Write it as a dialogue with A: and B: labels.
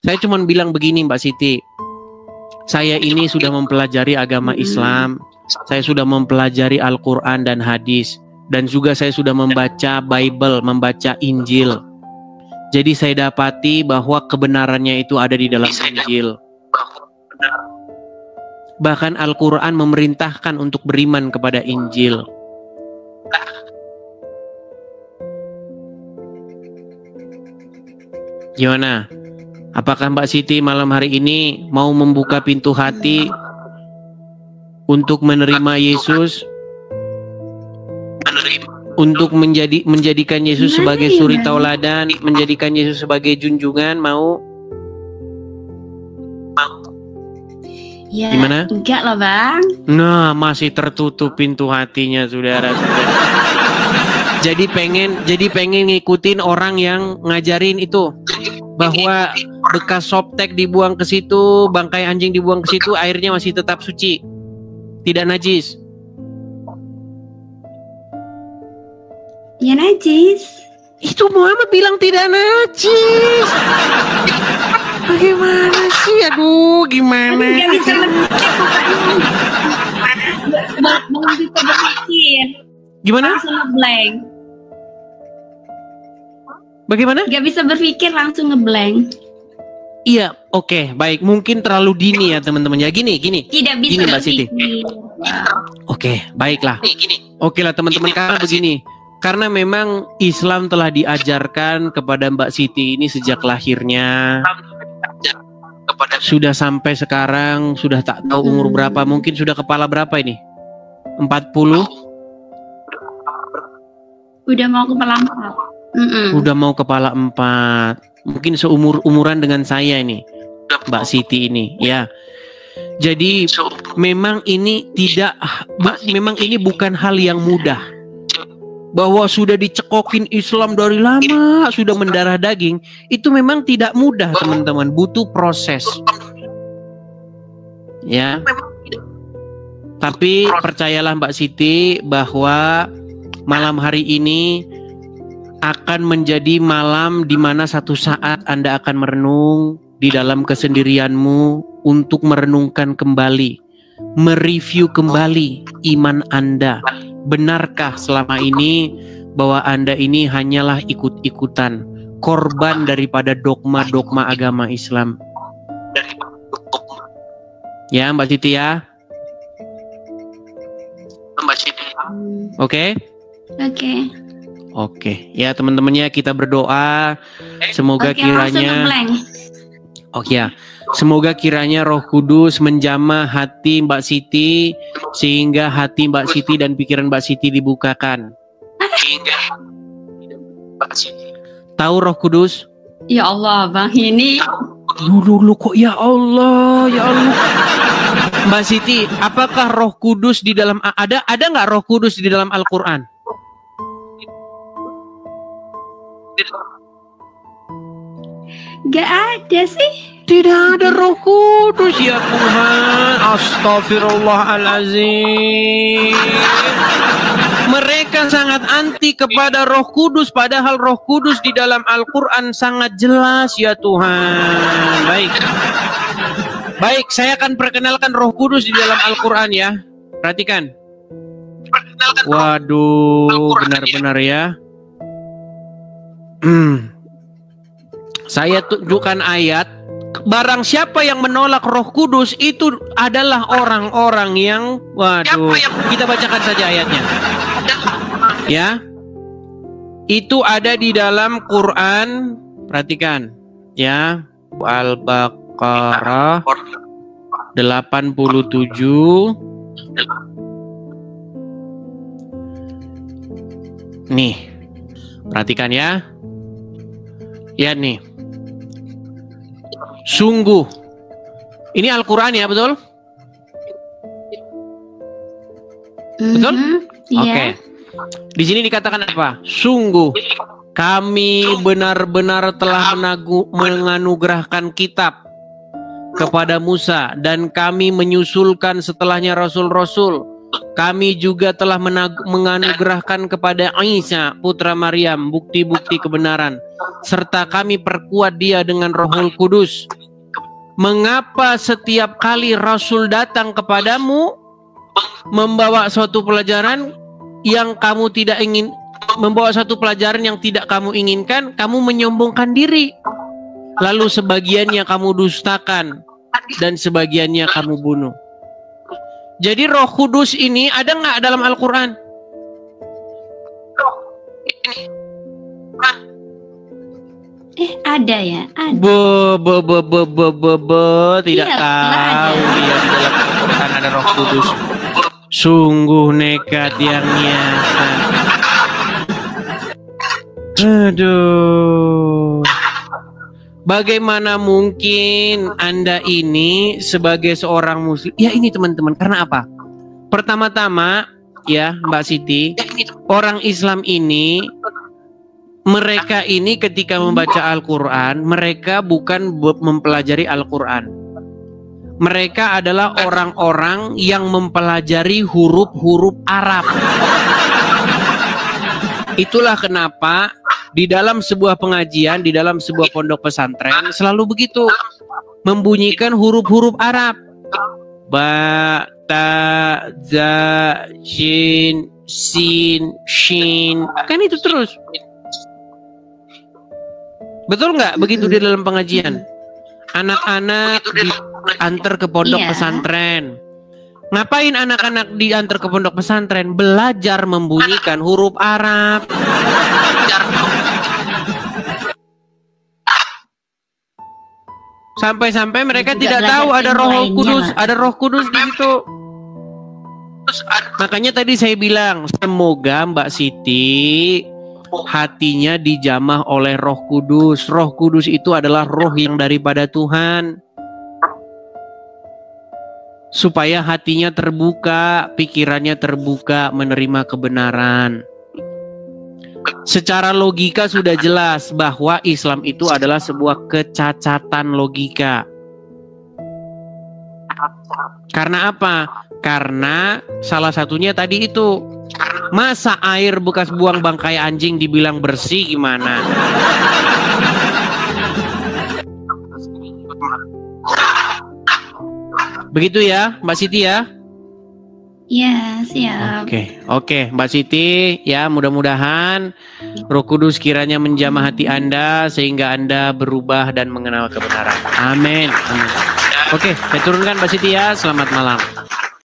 A: Saya cuma bilang begini Mbak Siti, saya ini sudah mempelajari agama Islam, saya sudah mempelajari Al-Quran dan hadis, dan juga saya sudah membaca Bible, membaca Injil. Jadi saya dapati bahwa kebenarannya itu ada di dalam Injil. Bahkan Al-Quran memerintahkan untuk beriman kepada Injil. Gimana? Apakah Mbak Siti malam hari ini mau membuka pintu hati untuk menerima Yesus, untuk menjadikan Yesus sebagai suri tauladan, menjadikan Yesus sebagai junjungan? Mau?
B: Ya,
A: gimana?
B: Enggak loh Bang.
A: Nah, masih tertutup pintu hatinya, saudara-saudara. Jadi pengen ngikutin orang yang ngajarin itu, bahwa bekas softtek dibuang ke situ, bangkai anjing dibuang ke situ, airnya masih tetap suci, tidak najis.
B: Ya najis.
A: Itu Muhammad bilang tidak najis. Bagaimana sih? Aduh, gimana?
B: Gak bisa berpikir.
A: Gimana?
B: Langsung ngeblank.
A: Bagaimana?
B: Gak bisa berpikir, langsung ngeblank.
A: Iya, oke, baik. Mungkin terlalu dini ya teman-teman. Ya gini.
B: Tidak bisa
A: gini, Mbak Siti. Oke, baiklah. Oke lah teman-teman, karena begini. Karena memang Islam telah diajarkan kepada Mbak Siti ini sejak lahirnya. Sudah sampai sekarang, sudah tak tahu umur berapa. Mungkin sudah kepala berapa ini? 40?
B: Udah mau kepala 4.
A: Udah mau kepala 4. Mungkin umuran dengan saya ini, Mbak Siti ini, ya. Jadi memang ini memang ini bukan hal yang mudah. Bahwa sudah dicekokin Islam dari lama, sudah mendarah daging, itu memang tidak mudah teman-teman, butuh proses. Ya. Tapi percayalah Mbak Siti bahwa malam hari ini akan menjadi malam di mana satu saat Anda akan merenung di dalam kesendirianmu untuk merenungkan kembali, mereview kembali iman Anda. Benarkah selama ini bahwa Anda ini hanyalah ikut-ikutan, korban daripada dogma-dogma agama Islam? Ya Mbak Siti ya. Oke? Oke, ya teman-temannya, kita berdoa semoga kiranya semoga kiranya Roh Kudus menjamah hati Mbak Siti sehingga hati Mbak Siti dan pikiran Mbak Siti dibukakan. Tahu Roh Kudus?
B: Ya Allah, Bang, ini
A: Dulu kok ya Allah, ya Allah. Mbak Siti, apakah Roh Kudus di dalam ada nggak Roh Kudus di dalam Al-Qur'an?
B: gak ada sih.
A: Tidak ada Roh Kudus, ya Tuhan. Astagfirullahalazim. Mereka sangat anti kepada Roh Kudus, padahal Roh Kudus di dalam Al-Quran sangat jelas, ya Tuhan. Baik, saya akan perkenalkan Roh Kudus di dalam Al-Quran ya. Perhatikan. Waduh, benar-benar ya. Saya tunjukkan ayat. Barang siapa yang menolak Roh Kudus itu adalah orang-orang yang, waduh, kita bacakan saja ayatnya. Ya. Itu ada di dalam Quran, perhatikan ya. Al-Baqarah 87. Nih. Perhatikan ya. Ya nih. Sungguh. Ini Al-Quran ya, betul? Betul? Oke. Di sini dikatakan apa? Sungguh kami benar-benar telah menganugerahkan kitab kepada Musa dan kami menyusulkan setelahnya rasul-rasul Kami juga telah menganugerahkan kepada Isa putra Maryam bukti-bukti kebenaran, serta kami perkuat dia dengan Rohul Kudus. Mengapa setiap kali Rasul datang kepadamu membawa suatu pelajaran yang kamu tidak ingin, membawa satu pelajaran yang tidak kamu inginkan, kamu menyombongkan diri, lalu sebagiannya kamu dustakan dan sebagiannya kamu bunuh. Jadi Roh Kudus ini ada nggak dalam Al-Quran?
B: Ada ya, ada.
A: Tidak
B: Iya,
A: tahu
B: ada.
A: dia di dalam Al-Quran ada Roh Kudus. Sungguh nekat yang nyata. Aduh. Bagaimana mungkin Anda ini sebagai seorang muslim? Ya ini teman-teman, karena apa? Pertama-tama ya Mbak Siti, orang Islam ini, mereka ini ketika membaca Al-Quran, mereka bukan mempelajari Al-Quran. Mereka adalah orang-orang yang mempelajari huruf-huruf Arab. Itulah kenapa di dalam sebuah pengajian, di dalam sebuah pondok pesantren selalu begitu, membunyikan huruf-huruf Arab. Ba, ta, za, shin, sin, shin. Kan itu terus. Betul nggak begitu di dalam pengajian? Anak-anak diantar ke pondok pesantren. Ngapain anak-anak diantar ke pondok pesantren? Belajar membunyikan huruf Arab. Sampai-sampai mereka tidak tahu ada Roh Kudus, ada Roh Kudus di situ. Makanya tadi saya bilang, semoga Mbak Siti hatinya dijamah oleh Roh Kudus. Roh Kudus itu adalah roh yang daripada Tuhan. Supaya hatinya terbuka, pikirannya terbuka, menerima kebenaran. Secara logika sudah jelas bahwa Islam itu adalah sebuah kecacatan logika. Karena apa? Karena salah satunya tadi itu, masa air bekas buang bangkai anjing dibilang bersih gimana? Begitu ya Mbak Siti ya?
B: Ya, siap.
A: Oke, Mbak Siti ya, mudah-mudahan Roh Kudus kiranya menjamah hati Anda sehingga Anda berubah dan mengenal kebenaran. Amin. Oke, saya turunkan Mbak Siti ya. Selamat malam.